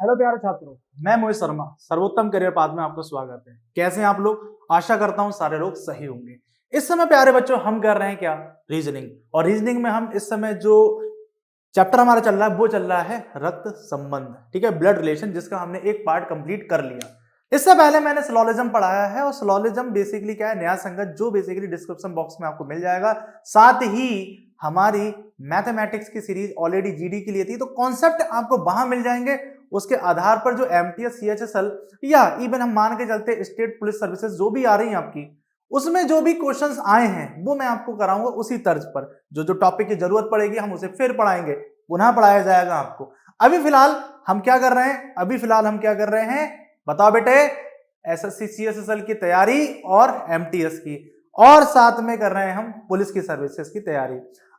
Hello प्यारे छात्रों, मैं मोहित शर्मा सर्वोत्तम करियर पाथ में आपका स्वागत है। कैसे हैं आप लोग? आशा करता हूं सारे लोग सही होंगे। इस समय प्यारे बच्चों हम कर रहे हैं क्या? रीजनिंग। और रीजनिंग में हम इस समय जो चैप्टर हमारा चल रहा है वो चल रहा है रक्त संबंध, ठीक है, ब्लड रिलेशन, जिसका हमने एक पार्ट कंप्लीट कर लिया। इससे पहले मैंने सिलोजिज्म पढ़ाया है, और सिलोजिज्म बेसिकली क्या है? न्याय संगत, जो बेसिकली डिस्क्रिप्शन बॉक्स में आपको मिल जाएगा। साथ ही हमारी मैथमेटिक्स की सीरीज ऑलरेडी जीडी के लिए थी, तो कॉन्सेप्ट आपको वहां मिल जाएंगे। उसके आधार पर जो एमटीएस, सीएचएसएल या इवन हम मान के चलते स्टेट पुलिस सर्विसेज जो भी आ रही हैं आपकी, उसमें जो भी क्वेश्चंस आए हैं वो मैं आपको कराऊंगा उसी तर्ज पर। जो जो टॉपिक की जरूरत पड़ेगी हम उसे फिर पढ़ाएंगे, पुनः पढ़ाया जाएगा आपको। अभी फिलहाल हम क्या कर रहे हैं? बताओ बेटे। एसएससी सीएसएसएल की तैयारी और एमटीएस की, और साथ में कर रहे हैं हम पुलिस की सर्विसेज की तैयारी।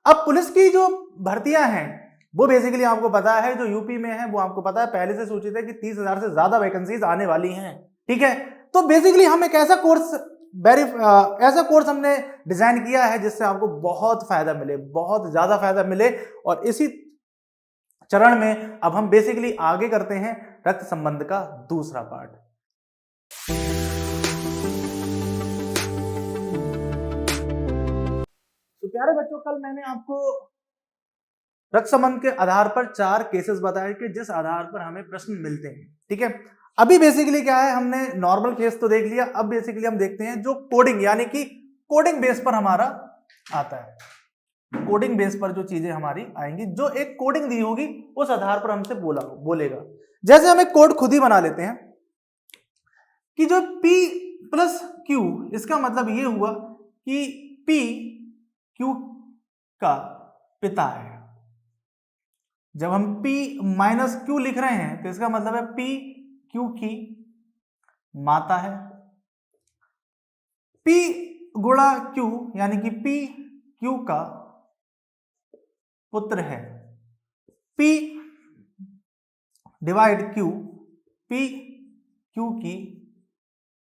अब पुलिस की जो भर्तियां हैं वो बेसिकली आपको पता है, जो यूपी में है वो आपको पता है, पहले से सूचित है कि 30,000 से ज्यादा वैकेंसीज आने वाली हैं, ठीक है। तो बेसिकली हम एक ऐसा कोर्स हमने डिजाइन किया है जिससे आपको बहुत फायदा मिले, बहुत ज्यादा फायदा मिले। और इसी चरण में अब हम बेसिकली आगे करते हैं रक्त संबंध का दूसरा पार्ट। तो प्यारे बच्चों, कल मैंने आपको रक्त संबंध के आधार पर 4 केसेस बताए कि जिस आधार पर हमें प्रश्न मिलते हैं, ठीक है। अभी बेसिकली क्या है, हमने नॉर्मल केस तो देख लिया, अब बेसिकली हम देखते हैं जो कोडिंग, यानी कि कोडिंग बेस पर हमारा आता है। कोडिंग बेस पर जो चीजें हमारी आएंगी, जो एक कोडिंग दी होगी उस आधार पर हमसे बोलेगा। जैसे हम एक कोड खुद ही बना लेते हैं कि जो P प्लस Q, इसका मतलब ये हुआ कि P Q का पिता है। जब हम P माइनस Q लिख रहे हैं तो इसका मतलब है P Q की माता है। P गुणा Q यानी कि P Q का पुत्र है। P divide Q, P Q की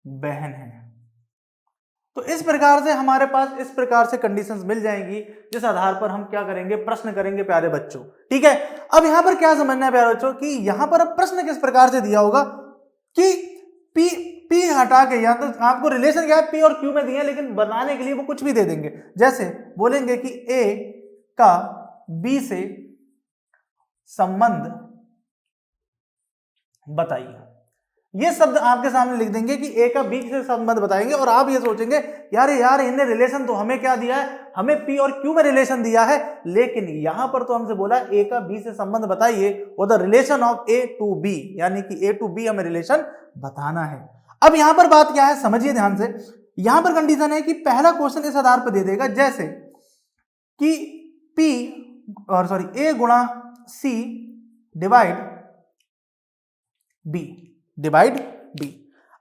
बहन है। तो इस प्रकार से हमारे पास इस प्रकार से कंडीशंस मिल जाएंगी, जिस आधार पर हम क्या करेंगे? प्रश्न करेंगे प्यारे बच्चों, ठीक है। अब यहां पर क्या समझना है प्यारे बच्चों कि यहां पर अब प्रश्न किस प्रकार से दिया होगा कि P हटा के, या तो आपको रिलेशन क्या है P और Q में दिए, लेकिन बनाने के लिए वो कुछ भी दे देंगे। जैसे बोलेंगे कि A का B से संबंध बताइए। ये शब्द आपके सामने लिख देंगे कि ए का बी से संबंध बताएंगे, और आप ये सोचेंगे यार इन्हें रिलेशन तो हमें क्या दिया है? हमें पी और क्यू में रिलेशन दिया है, लेकिन यहां पर तो हमसे बोला ए का बी से संबंध बताइए, वो the relation of A to B, यानी कि ए टू बी हमें रिलेशन बताना है। अब यहां पर बात क्या है, समझिए ध्यान से। यहां पर कंडीशन है कि पहला क्वेश्चन इस आधार पर दे देगा, जैसे कि ए गुणा सी डिवाइड बी।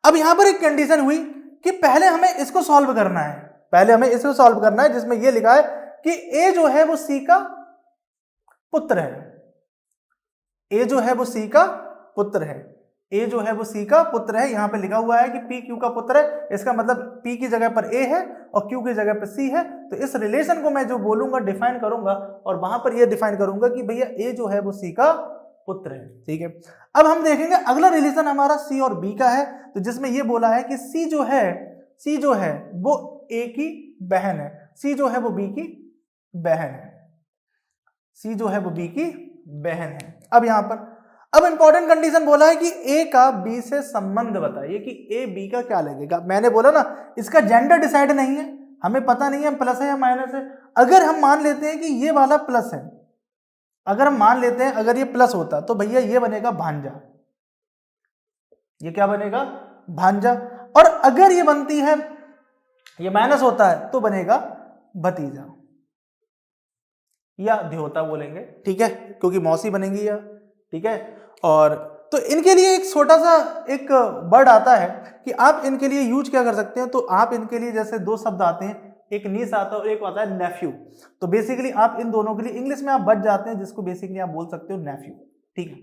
अब यहां पर एक कंडीशन हुई कि पहले हमें इसको सॉल्व करना है, जिसमें यह लिखा है कि ए जो है वो सी का पुत्र है। यहां पे लिखा हुआ है कि पी क्यू का पुत्र है, इसका मतलब पी की जगह पर ए है और क्यू की जगह पर सी है। तो इस रिलेशन को मैं जो बोलूंगा डिफाइन करूंगा, और वहां पर यह डिफाइन करूंगा कि भैया ए जो है वो सी का पुत्र है, ठीक है। अब हम देखेंगे अगला रिलेशन हमारा सी और बी का है, तो जिसमें यह बोला है कि सी जो है वो ए की बहन है, सी जो है वो बी की बहन है। अब यहां पर इंपॉर्टेंट कंडीशन बोला है कि ए का बी से संबंध बताइए कि ए बी का क्या लगेगा। मैंने बोला ना, इसका जेंडर डिसाइड नहीं है, हमें पता नहीं है प्लस है या माइनस है। अगर हम मान लेते हैं कि ये वाला प्लस है, अगर ये प्लस होता तो भैया ये बनेगा भांजा, ये क्या बनेगा? भांजा। और अगर ये बनती है, ये माइनस होता है तो बनेगा भतीजा या ध्योता बोलेंगे, ठीक है, क्योंकि मौसी बनेगी या, ठीक है। और तो इनके लिए एक छोटा सा एक वर्ड आता है कि आप इनके लिए यूज क्या कर सकते हैं। तो आप इनके लिए जैसे 2 शब्द आते हैं, एक नीस आता है और एक आता है नेफ्यू। तो बेसिकली आप इन दोनों के लिए इंग्लिश में आप बच जाते हैं, जिसको बेसिकली आप बोल सकते हो नेफ्यू, ठीक है,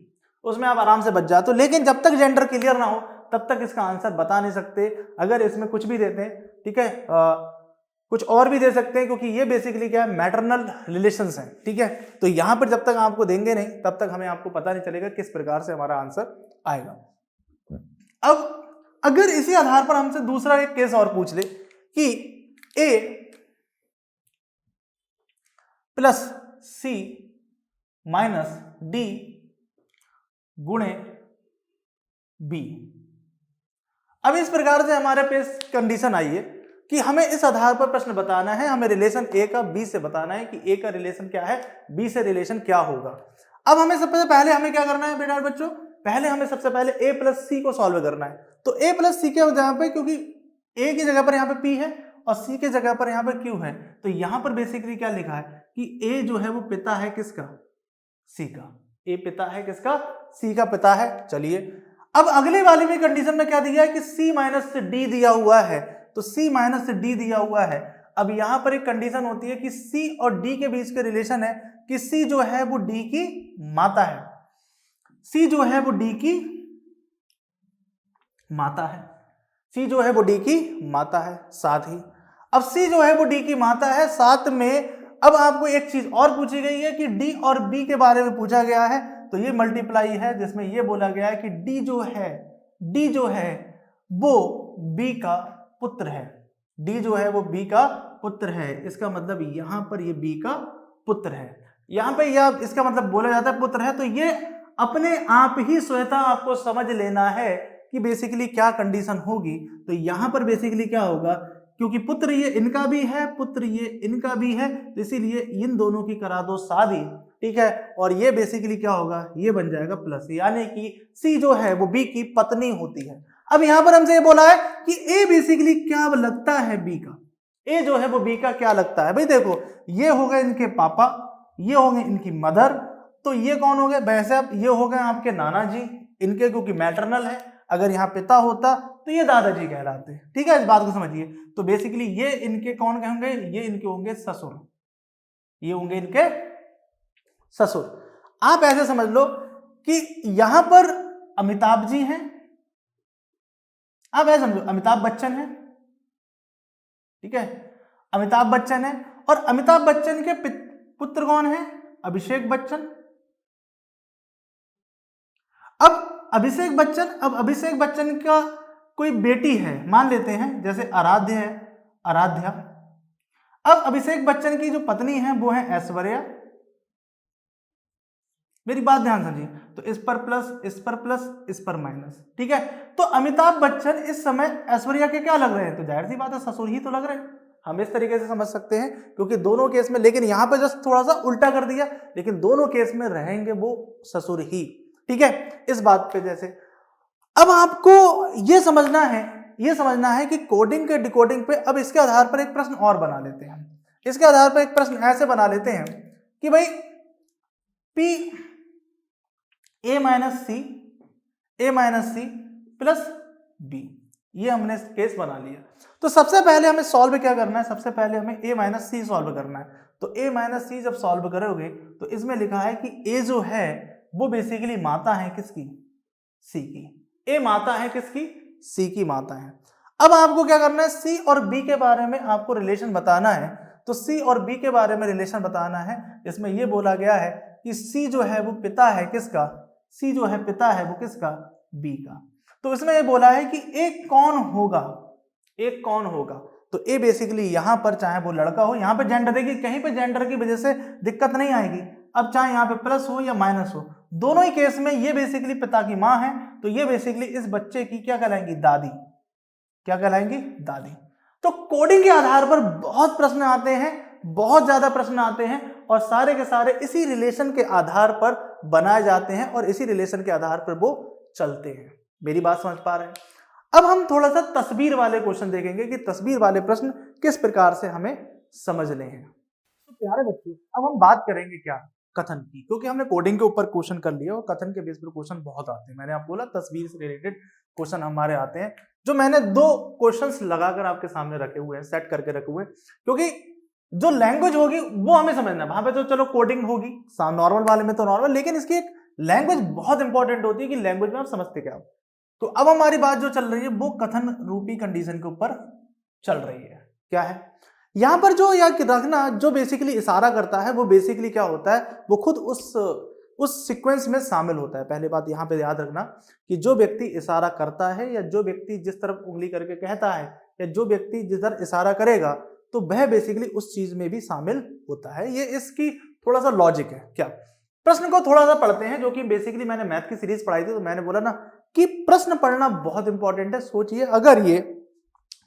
उसमें आप आराम से बच जाते हो। लेकिन जब तक जेंडर क्लियर ना हो तब तक इसका आंसर बता नहीं सकते। अगर इसमें कुछ भी देते हैं, ठीक है, कुछ और भी दे सकते हैं, क्योंकि ये बेसिकली क्या है, मैटरनल रिलेशंस हैं, ठीक है। तो यहां पर जब तक आपको देंगे नहीं तब तक हमें आपको पता नहीं चलेगा किस प्रकार से हमारा आंसर आएगा। अब अगर इसी आधार पर हमसे दूसरा एक केस और पूछ ले कि a plus C minus D गुणे बी। अब इस प्रकार से हमारे पास कंडीशन आई है कि हमें इस आधार पर प्रश्न बताना है, हमें रिलेशन ए का बी से बताना है कि ए का रिलेशन क्या है, बी से रिलेशन क्या होगा। अब हमें सबसे पहले हमें क्या करना है बेटा बच्चों, पहले हमें सबसे पहले ए प्लस सी को सॉल्व करना है। तो ए प्लस सी के जगह पे, क्योंकि ए की जगह पर यहाँ पे पी है और सी के जगह पर यहाँ पे क्यू है, तो यहाँ पर बेसिकली क्या लिखा है कि ए जो है वो पिता है किसका, सी का। ए पिता है किसका, सी का पिता है। चलिए अब अगले वाली में कंडीशन में क्या दिया है कि सी माइनस डी दिया हुआ है, तो सी माइनस डी दिया हुआ है। अब यहां पर एक कंडीशन होती है कि सी और डी के बीच के रिलेशन है कि सी जो है वो डी की माता है, सी जो है वो डी की माता है, सी जो है वो डी की माता है। साथ ही अब सी जो है वो डी की माता है, साथ में अब आपको एक चीज और पूछी गई है कि डी और बी के बारे में पूछा गया है, तो ये मल्टीप्लाई है जिसमें ये बोला गया है कि डी जो है वो बी का पुत्र है, डी जो है वो बी का पुत्र है। इसका मतलब यहां पर ये बी का पुत्र है, यहां पे यह इसका मतलब बोला जाता है पुत्र है। तो ये अपने आप ही स्वतः आपको समझ लेना है कि बेसिकली क्या कंडीशन होगी। तो यहां पर बेसिकली क्या होगा, क्योंकि पुत्र ये इनका भी है, पुत्र ये इनका भी है, तो इसीलिए इन दोनों की करा दो शादी, ठीक है। और ये बेसिकली क्या होगा, ये बन जाएगा प्लस, यानी कि सी जो है वो बी की पत्नी होती है। अब यहां पर हमसे ये बोला है कि ए बेसिकली क्या लगता है बी का, ए जो है वो बी का क्या लगता है। भाई देखो, ये हो गए इनके पापा, ये हो गए इनकी मदर, तो ये कौन हो गए, वैसे अब ये हो गए आपके नाना जी, इनके क्योंकि मैटरनल है। अगर यहाँ पिता होता तो ये दादाजी कहलाते, ठीक है। इस बात को समझिए। तो बेसिकली ये इनके कौन होंगे, ये इनके होंगे ससुर, ये होंगे इनके ससुर। आप ऐसे समझ लो कि यहां पर अमिताभ जी हैं, आप ऐसे समझो अमिताभ बच्चन है, ठीक है, अमिताभ बच्चन है, और अमिताभ बच्चन के पुत्र कौन है, अभिषेक बच्चन। अब अभिषेक बच्चन का कोई बेटी है, मान लेते हैं जैसे आराध्य है, आराध्या। अब अभिषेक बच्चन की जो पत्नी है वो है ऐश्वर्या। मेरी बात ध्यान समझिए, तो इस पर प्लस, इस पर प्लस, इस पर माइनस, ठीक है। तो अमिताभ बच्चन इस समय ऐश्वर्या के क्या लग रहे हैं, तो जाहिर सी बात है ससुर ही तो लग रहे हैं। हम इस तरीके से समझ सकते हैं, क्योंकि दोनों केस में, लेकिन यहां पे जस्ट थोड़ा सा उल्टा कर दिया, लेकिन दोनों केस में रहेंगे वो ससुर ही, ठीक है। इस बात पे जैसे अब आपको ये समझना है कि कोडिंग के डिकोडिंग पे, अब इसके आधार पर एक प्रश्न और बना लेते हैं। इसके आधार पर एक प्रश्न ऐसे बना लेते हैं कि भाई P ए माइनस सी प्लस बी, ये हमने केस बना लिया। तो सबसे पहले हमें सॉल्व क्या करना है, सबसे पहले हमें ए माइनस सी सॉल्व करना है। तो ए माइनस सी जब सॉल्व करोगे तो इसमें लिखा है कि ए जो है वो बेसिकली माता है किसकी, सी की। ए माता है किसकी, सी की माता है। अब आपको क्या करना है, सी और बी के बारे में आपको रिलेशन बताना है। तो सी और बी के बारे में रिलेशन बताना है, इसमें यह बोला गया है कि सी जो है वो पिता है किसका, सी जो है पिता है वो किसका, बी का। तो इसमें ये बोला है कि एक कौन होगा, एक कौन होगा। तो ए बेसिकली यहां पर चाहे वो लड़का हो, यहां पे जेंडर देखिए, कहीं पे जेंडर की वजह से दिक्कत नहीं आएगी। अब चाहे यहाँ पे प्लस हो या माइनस हो, दोनों ही केस में ये बेसिकली पिता की मां है, तो ये बेसिकली इस बच्चे की क्या कहलाएंगी, दादी। क्या कहलाएंगी, दादी। तो कोडिंग के आधार पर बहुत प्रश्न आते हैं, बहुत ज्यादा प्रश्न आते हैं, और सारे के सारे इसी रिलेशन के आधार पर बनाए जाते हैं और इसी रिलेशन के आधार पर वो चलते हैं। मेरी बात समझ पा रहे हैं। अब हम थोड़ा सा तस्वीर वाले क्वेश्चन देखेंगे कि तस्वीर वाले प्रश्न किस प्रकार से हमें समझने हैं। तो प्यारे बच्चों, अब हम बात करेंगे क्या, कथन की, क्योंकि हमने कोडिंग के ऊपर क्वेश्चन कर लिया और कथन के बेस पर क्वेश्चन बहुत आते हैं। मैंने आपको बोला तस्वीर से रिलेटेड क्वेश्चन हमारे आते हैं, जो मैंने 2 क्वेश्चंस लगाकर आपके सामने रखे हुए हैं, सेट करके रखे हुए हैं, क्योंकि जो लैंग्वेज होगी वो हमें समझना है। वहां पे तो चलो कोडिंग होगी, नॉर्मल वाले में तो नॉर्मल, लेकिन इसकी एक लैंग्वेज बहुत इंपॉर्टेंट होती है कि लैंग्वेज में आप समझते क्या हो। तो अब हमारी बात जो चल रही है वो कथन रूपी कंडीशन के ऊपर चल रही है। क्या है यहां पर जो याद रखना, जो बेसिकली इशारा करता है वो बेसिकली क्या होता है, वो खुद उस सीक्वेंस में शामिल होता है। पहली बात यहां पे याद रखना कि जो व्यक्ति इशारा करता है या जो व्यक्ति जिस तरफ उंगली करके कहता है या जो व्यक्ति जिस तरफ इशारा करेगा तो वह बेसिकली उस चीज में भी शामिल होता है। ये इसकी थोड़ा सा लॉजिक है। क्या प्रश्न को थोड़ा सा पढ़ते हैं, जो कि बेसिकली मैंने मैथ की सीरीज पढ़ाई थी तो मैंने बोला ना कि प्रश्न पढ़ना बहुत इंपॉर्टेंट है। सोचिए अगर ये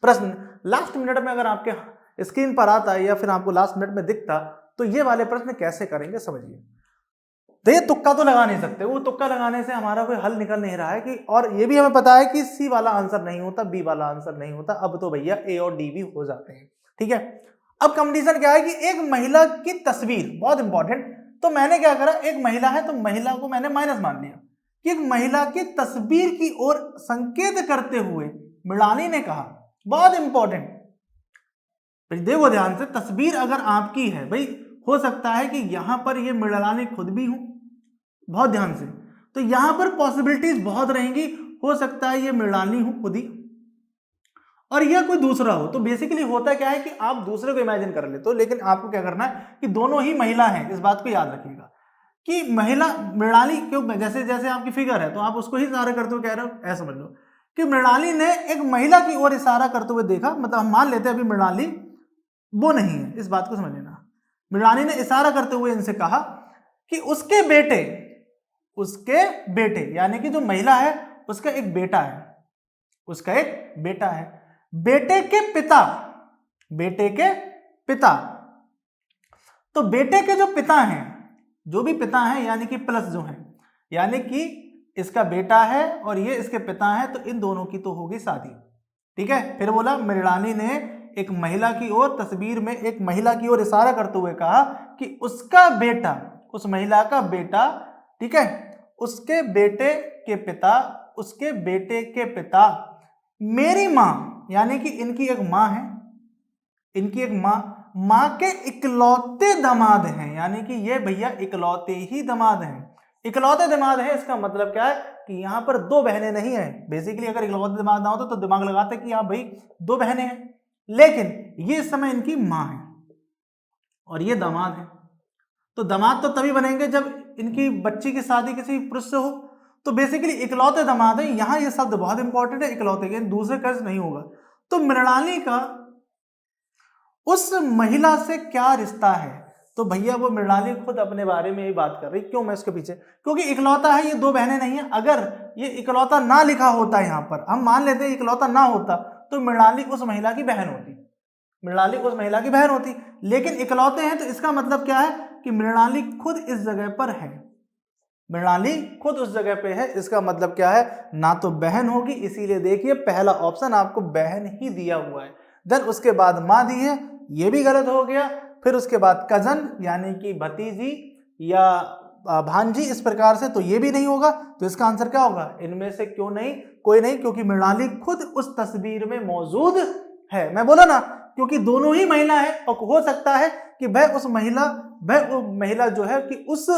प्रश्न लास्ट मिनट में अगर आपके स्क्रीन पर आता है या फिर आपको लास्ट मिनट में दिखता तो ये वाले प्रश्न कैसे करेंगे समझिए। देखिए तुक्का तो लगा नहीं सकते, वो तुक्का लगाने से हमारा कोई हल निकल नहीं रहा है कि, और ये भी हमें पता है कि सी वाला आंसर नहीं होता, बी वाला आंसर नहीं होता, अब तो भैया ए और डी भी हो जाते हैं। ठीक है, अब कंडीशन क्या है कि एक महिला की तस्वीर, बहुत इंपॉर्टेंट, तो मैंने क्या करा, एक महिला है तो महिला को मैंने माइनस मान लिया कि एक महिला की तस्वीर की ओर संकेत करते हुए मृणाली ने कहा, बहुत इंपॉर्टेंट, देखो ध्यान से, तस्वीर अगर आपकी है भाई, हो सकता है कि यहां पर ये मृणाली खुद भी हो, बहुत ध्यान से, तो यहां पर पॉसिबिलिटीज बहुत रहेंगी, हो सकता है ये मृणाली हो खुद ही और यह कोई दूसरा हो। तो बेसिकली होता क्या है कि आप दूसरे को इमेजिन कर लेते हो, लेकिन आपको क्या करना है कि दोनों ही महिला हैं, इस बात को याद रखिएगा कि महिला मृणाली क्यों, जैसे जैसे आपकी फिगर है तो आप उसको ही इशारा करते हुए कह रहे हो, ऐसा समझ लो कि मृणाली ने एक महिला की ओर इशारा करते हुए देखा, मतलब हम मान लेते हैं अभी मृणाली वो नहीं है, इस बात को समझ लेना। मृणाली ने इशारा करते हुए इनसे कहा कि उसके बेटे यानी कि जो महिला है उसका एक बेटा है, उसका एक बेटा है, बेटे के पिता, तो बेटे के जो पिता हैं, जो भी पिता हैं यानी कि प्लस जो है, यानी कि इसका बेटा है और ये इसके पिता हैं, तो इन दोनों की तो होगी शादी। ठीक है, फिर बोला मृणाली ने एक महिला की ओर, तस्वीर में एक महिला की ओर इशारा करते हुए कहा कि उसका बेटा, उस महिला का बेटा, ठीक है, उसके बेटे के पिता मेरी मां, यानी कि इनकी एक मां है, इनकी एक मां के इकलौते दामाद हैं, यानी कि ये भैया इकलौते ही दामाद हैं। इकलौते दामाद है इसका मतलब क्या है कि यहां पर दो बहनें नहीं है। बेसिकली अगर इकलौते दामाद ना होते तो दिमाग लगाते कि हाँ भाई दो बहनें हैं, लेकिन ये इस समय इनकी मां है और ये दामाद है। तो दामाद तो तभी बनेंगे जब इनकी बच्ची की शादी किसी पुरुष से हो। तो बेसिकली इकलौते दामाद है, यहां ये शब्द बहुत इंपॉर्टेंट है, इकलौते के, दूसरे कर्ज नहीं होगा। तो मृणाली का उस महिला से क्या रिश्ता है, तो भैया वो मृणाली खुद अपने बारे में ही बात कर रही। क्यों मैं इसके पीछे, क्योंकि इकलौता है, ये दो बहनें नहीं है। अगर ये इकलौता ना लिखा होता यहां पर, हम मान लेते हैं इकलौता ना होता तो मृणाली उस महिला की बहन होती, मृणाली उस महिला की बहन होती, लेकिन इकलौते हैं तो इसका मतलब क्या है कि मृणाली खुद इस जगह पर है, मृणाली खुद उस जगह पे है। इसका मतलब क्या है, ना तो बहन होगी, इसीलिए देखिए पहला ऑप्शन आपको बहन ही दिया हुआ है। देन उसके बाद मां दी है, ये भी गलत हो गया। फिर उसके बाद कजन यानी कि भतीजी या भांजी, इस प्रकार से, तो ये भी नहीं होगा। तो इसका आंसर क्या होगा, इनमें से क्यों नहीं, कोई नहीं, क्योंकि मृणाली खुद उस तस्वीर में मौजूद है। मैं बोला ना, क्योंकि दोनों ही महिला है और हो सकता है कि वह महिला जो है कि उस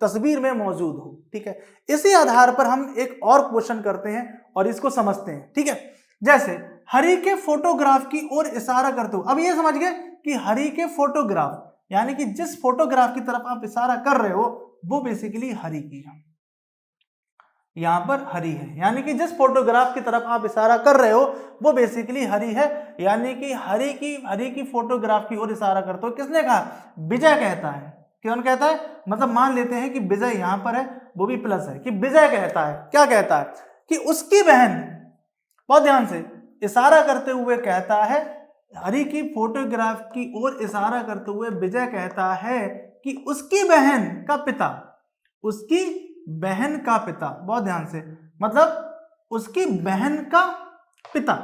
तस्वीर में मौजूद हो। ठीक है, इसी आधार पर हम एक और क्वेश्चन करते हैं और इसको समझते हैं। ठीक है, जैसे हरि के फोटोग्राफ की ओर इशारा करते हो, अब ये समझ गए कि हरि के फोटोग्राफ यानी कि जिस फोटोग्राफ की तरफ आप इशारा कर रहे हो वो बेसिकली हरि की है, यहां पर हरि है, यानी कि जिस फोटोग्राफ की तरफ आप इशारा कर रहे हो वो बेसिकली हरि है, यानी कि हरि की फोटोग्राफ की ओर इशारा करते हो। किसने कहा, विजय कहता है। कौन कहता है, मतलब मान लेते हैं कि विजय यहां पर है, वो भी प्लस है, कि विजय कहता है, क्या कहता है कि उसकी बहन, बहुत ध्यान से, इशारा करते हुए कहता है, हरि की फोटोग्राफ की ओर इशारा करते हुए विजय कहता है कि उसकी बहन का पिता, उसकी बहन का पिता, बहुत ध्यान से, मतलब उसकी बहन का पिता,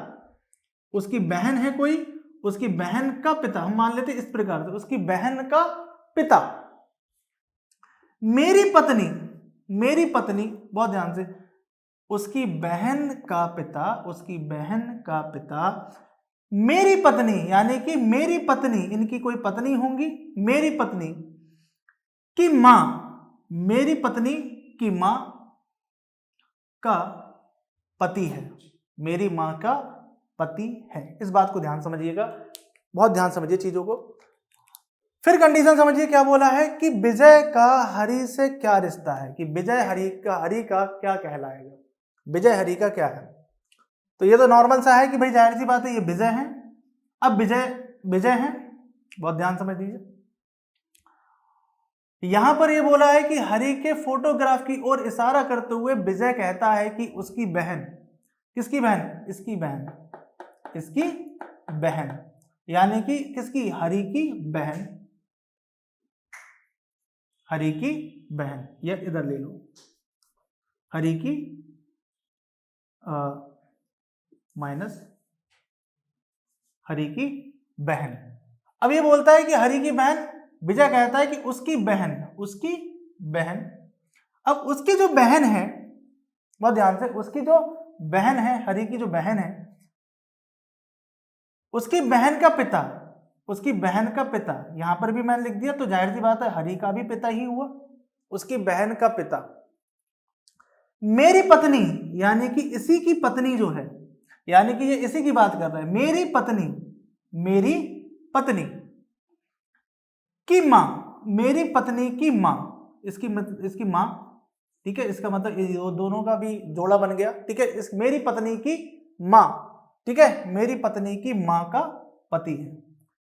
उसकी बहन है कोई, उसकी बहन का पिता, हम मान लेते इस प्रकार से, उसकी बहन का पिता, मेरी पत्नी, बहुत ध्यान से, उसकी बहन का पिता, उसकी बहन का पिता, मेरी पत्नी, यानी कि मेरी पत्नी, इनकी कोई पत्नी होंगी, मेरी पत्नी की मां, मेरी पत्नी की मां का पति है, मेरी मां का पति है। इस बात को ध्यान समझिएगा, बहुत ध्यान समझिए चीजों को। फिर कंडीशन समझिए क्या बोला है कि विजय का हरि से क्या रिश्ता है, कि विजय हरि का क्या कहलाएगा, विजय हरि का क्या है। तो ये तो नॉर्मल सा है कि भाई जाहिर सी बात है ये विजय है। अब विजय है, बहुत ध्यान समझ लीजिए। यहां पर ये बोला है कि हरि के फोटोग्राफ की ओर इशारा करते हुए विजय कहता है कि उसकी बहन, किसकी बहन, इसकी बहन, इसकी बहन, यानी कि किसकी, हरि की बहन, हरि की बहन, या इधर ले लो हरि की माइनस हरि की बहन। अब ये बोलता है कि हरि की बहन, विजय कहता है कि उसकी बहन, उसकी बहन। अब उसकी जो बहन है, बहुत ध्यान से, उसकी जो बहन है, हरि की जो बहन है, उसकी बहन का पिता, उसकी बहन का पिता, यहां पर भी मैंने लिख दिया तो जाहिर सी बात है हरि का भी पिता ही हुआ, उसकी बहन का पिता। मेरी पत्नी, यानी कि इसी की पत्नी जो है, यानी कि ये इसी की बात कर रहा है, मेरी पत्नी, मेरी पत्नी की मां, मेरी पत्नी की मां, इसकी मां, ठीक है, इसका मतलब दोनों का भी जोड़ा बन गया, ठीक है। इस मेरी पत्नी की मां, ठीक है, मेरी पत्नी की मां का पति है,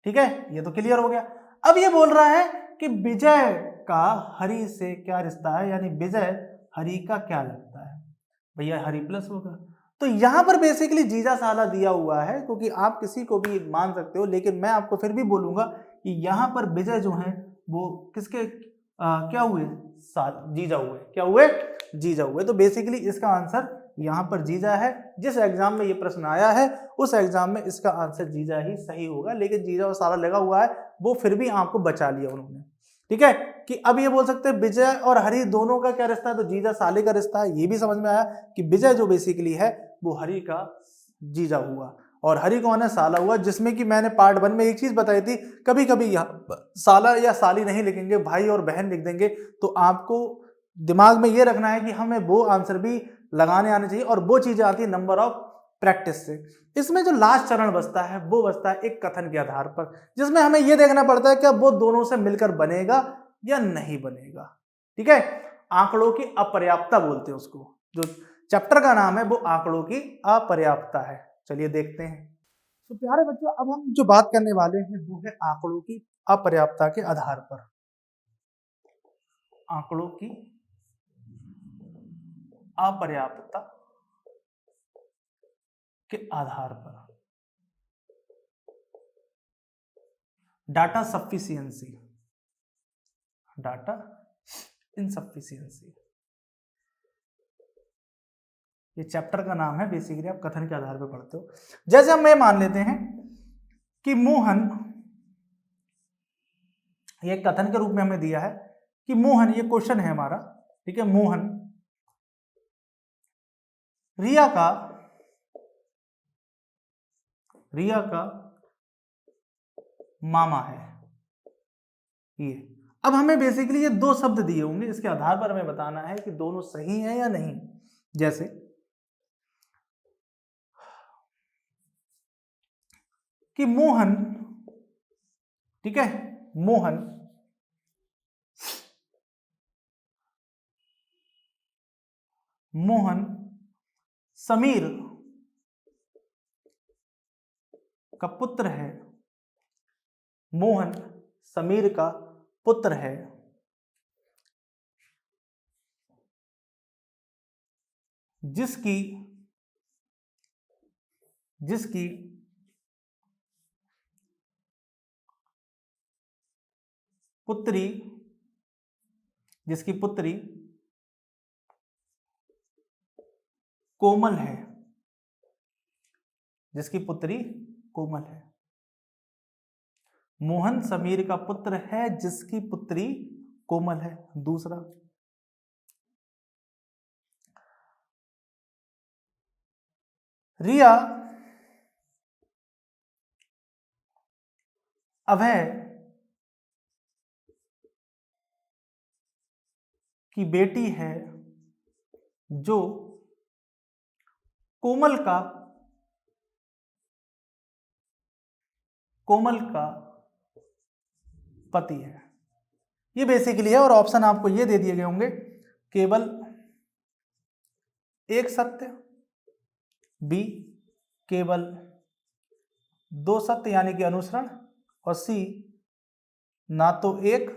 ठीक है, ये तो क्लियर हो गया। अब ये बोल रहा है कि विजय का हरि से क्या रिश्ता है, यानी विजय हरि का क्या लगता है, भैया हरि प्लस होगा। तो यहां पर बेसिकली जीजा साला दिया हुआ है, क्योंकि आप किसी को भी मान सकते हो, लेकिन मैं आपको फिर भी बोलूंगा कि यहां पर विजय जो है वो किसके क्या हुए, जीजा हुए, क्या हुए, जीजा हुए। तो बेसिकली इसका आंसर यहां पर जीजा है। जिस एग्जाम में ये प्रश्न आया है उस एग्जाम में इसका आंसर जीजा ही सही होगा, लेकिन जीजा और साला लगा हुआ है, वो फिर भी आपको बचा लिया उन्होंने, ठीक है। कि अब ये बोल सकते हैं विजय और हरि दोनों का क्या रिश्ता है, तो जीजा साले का रिश्ता है। ये भी समझ में आया कि विजय जो बेसिकली है वो हरि का जीजा हुआ, और हरि कौन है, साला हुआ। जिसमें कि मैंने पार्ट 1 में एक चीज बताई थी, कभी कभी यहाँ साला या साली नहीं लिखेंगे, भाई और बहन लिख देंगे। तो आपको दिमाग में ये रखना है कि हमें वो आंसर भी लगाने आने चाहिए, और वो चीजें आती है नंबर ऑफ प्रैक्टिस से। इसमें जो लास्ट चरण बचता है वो बचता है एक कथन के आधार पर, जिसमें हमें यह देखना पड़ता है कि वो दोनों से मिलकर बनेगा या नहीं बनेगा, ठीक है। आंकड़ों की अपर्याप्तता बोलते हैं उसको, जो चैप्टर का नाम है वो आंकड़ों की अपर्याप्तता है। चलिए देखते हैं। तो प्यारे बच्चों, अब हम जो बात करने वाले हैं वो है आंकड़ों की अपर्याप्तता के आधार पर, आंकड़ों की अपर्याप्तता के आधार पर, डाटा सफिशिएंसी, डाटा इनसफिशिएंसी, ये चैप्टर का नाम है। बेसिकली आप कथन के आधार पर पढ़ते हो। जैसे हम ये मान लेते हैं कि मोहन, ये कथन के रूप में हमें दिया है कि मोहन, ये क्वेश्चन है हमारा, ठीक है, मोहन रिया का मामा है। ये अब हमें बेसिकली ये दो शब्द दिए होंगे, इसके आधार पर हमें बताना है कि दोनों सही है या नहीं। जैसे कि मोहन, ठीक है, मोहन समीर का पुत्र है, मोहन समीर का पुत्र है, जिसकी पुत्री कोमल है, जिसकी पुत्री कोमल है। मोहन समीर का पुत्र है जिसकी पुत्री कोमल है। दूसरा, रिया अभय की बेटी है जो कोमल कोमल का पति है। ये बेसिकली है और ऑप्शन आपको ये दे दिए गए होंगे, केवल एक सत्य, बी केवल दो सत्य यानी कि अनुसरण, और सी ना तो एक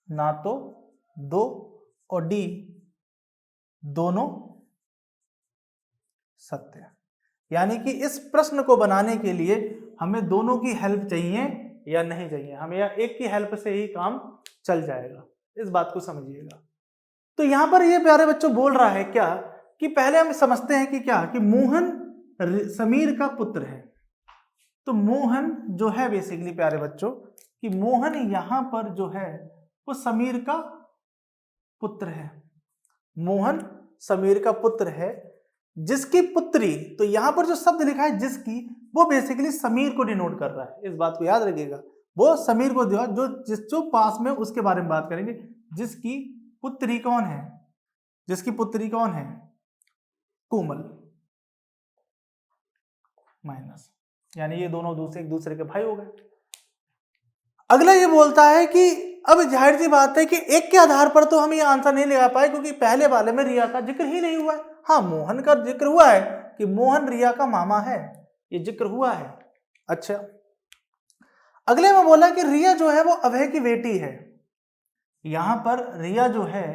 ना तो दो, और डी दोनों सत्य। यानी कि इस प्रश्न को बनाने के लिए हमें दोनों की हेल्प चाहिए या नहीं चाहिए, हमें या एक की हेल्प से ही काम चल जाएगा, इस बात को समझिएगा। तो यहां पर ये प्यारे बच्चों बोल रहा है क्या कि पहले हम समझते हैं कि क्या कि मोहन समीर का पुत्र है। तो मोहन जो है बेसिकली प्यारे बच्चों कि मोहन यहां पर जो है वो समीर का पुत्र है। मोहन समीर का पुत्र है जिसकी पुत्री, तो यहां पर जो शब्द लिखा है जिसकी, वो बेसिकली समीर को डिनोट कर रहा है, इस बात को याद रखिएगा। वो समीर को जो पास में उसके बारे में बात करेंगे। जिसकी पुत्री कौन है? जिसकी पुत्री कौन है? कोमल माइनस, यानी ये दोनों एक दूसरे के भाई हो गए। अगला ये बोलता है कि अब जाहिर सी बात है कि एक के आधार पर तो हम ये आंसर नहीं लगा पाए क्योंकि पहले वाले में रिया का जिक्र ही नहीं हुआ है। हाँ, मोहन का जिक्र हुआ है कि मोहन रिया का मामा है, ये जिक्र हुआ है। अच्छा, अगले में बोला कि रिया जो है वो अभय की बेटी है। यहां पर रिया जो है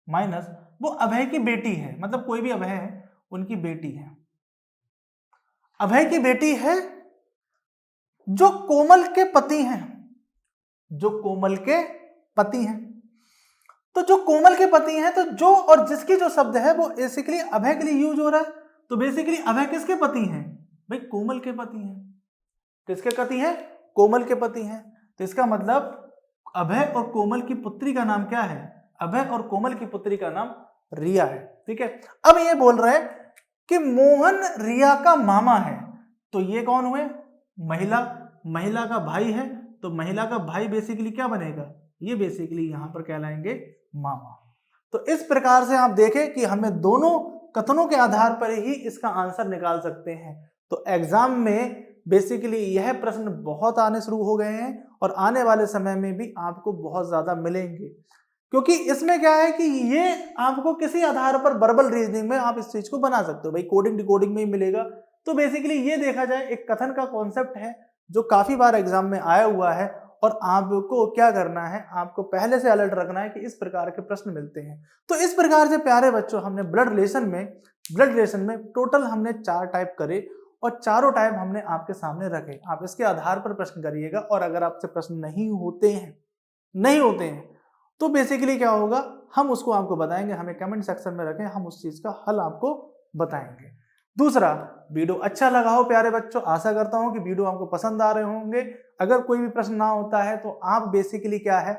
माइनस वो अभय की बेटी है, मतलब कोई भी अभय है उनकी बेटी है। अभय की बेटी है जो कोमल के पति हैं, जो कोमल के पति हैं। तो जो कोमल के पति हैं, तो जो और जिसकी जो शब्द है वो बेसिकली अभय के लिए यूज हो रहा है। तो बेसिकली अभय किसके पति हैं? भाई कोमल के पति हैं। किसके पति हैं? कोमल के पति हैं। तो इसका मतलब अभय और कोमल की पुत्री का नाम क्या है? अभय और कोमल की पुत्री का नाम रिया है। ठीक है, अब ये बोल रहे हैं कि मोहन रिया का मामा है। तो ये कौन हुए? महिला, महिला का भाई है। तो महिला का भाई बेसिकली क्या बनेगा? ये बेसिकली यहां पर कहलाएंगे मामा। तो इस प्रकार से आप देखें कि हमें दोनों कथनों के आधार पर ही इसका आंसर निकाल सकते हैं। तो एग्जाम में बेसिकली यह प्रश्न बहुत आने शुरू हो गए हैं और आने वाले समय में भी आपको बहुत ज्यादा मिलेंगे, क्योंकि इसमें क्या है कि ये आपको किसी आधार पर वर्बल रीजनिंग में आप इस चीज को बना सकते हो। भाई कोडिंग डिकोडिंग में ही मिलेगा। तो बेसिकली ये देखा जाए एक कथन का कॉन्सेप्ट है जो काफी बार एग्जाम में आया हुआ है और आपको क्या करना है, आपको पहले से अलर्ट रखना है कि इस प्रकार के प्रश्न मिलते हैं। तो इस प्रकार से प्यारे बच्चों हमने ब्लड रिलेशन में टोटल हमने 4 टाइप करे और चारों टाइप हमने आपके सामने रखे। आप इसके आधार पर प्रश्न करिएगा और अगर आपसे प्रश्न नहीं होते हैं तो बेसिकली क्या होगा, हम उसको आपको बताएंगे, हमें कमेंट सेक्शन में रखें, हम उस चीज का हल आपको बताएंगे। दूसरा, वीडियो अच्छा लगा हो प्यारे बच्चों, आशा करता हूं कि वीडियो आपको पसंद आ रहे होंगे। अगर कोई भी प्रश्न ना होता है तो आप बेसिकली क्या है,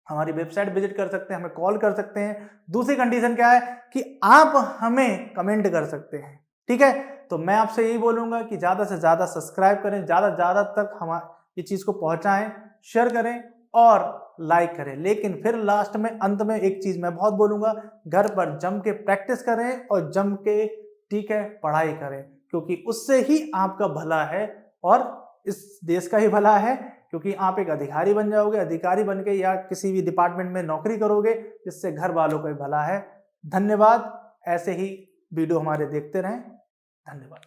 हमारी वेबसाइट विजिट कर सकते हैं, हमें कॉल कर सकते हैं। दूसरी कंडीशन क्या है कि आप हमें कमेंट कर सकते हैं। ठीक है, तो मैं आपसे यही बोलूंगा कि ज्यादा से ज्यादा सब्सक्राइब करें, ज्यादा तक हम ये चीज को पहुंचाएं, शेयर करें और लाइक करें। लेकिन फिर लास्ट में अंत में एक चीज मैं बहुत बोलूंगा, घर पर जम के प्रैक्टिस करें और जम के ठीक है पढ़ाई करें, क्योंकि उससे ही आपका भला है और इस देश का ही भला है, क्योंकि आप एक अधिकारी बन जाओगे, अधिकारी बन के या किसी भी डिपार्टमेंट में नौकरी करोगे जिससे घर वालों का ही भला है। धन्यवाद, ऐसे ही वीडियो हमारे देखते रहें। धन्यवाद।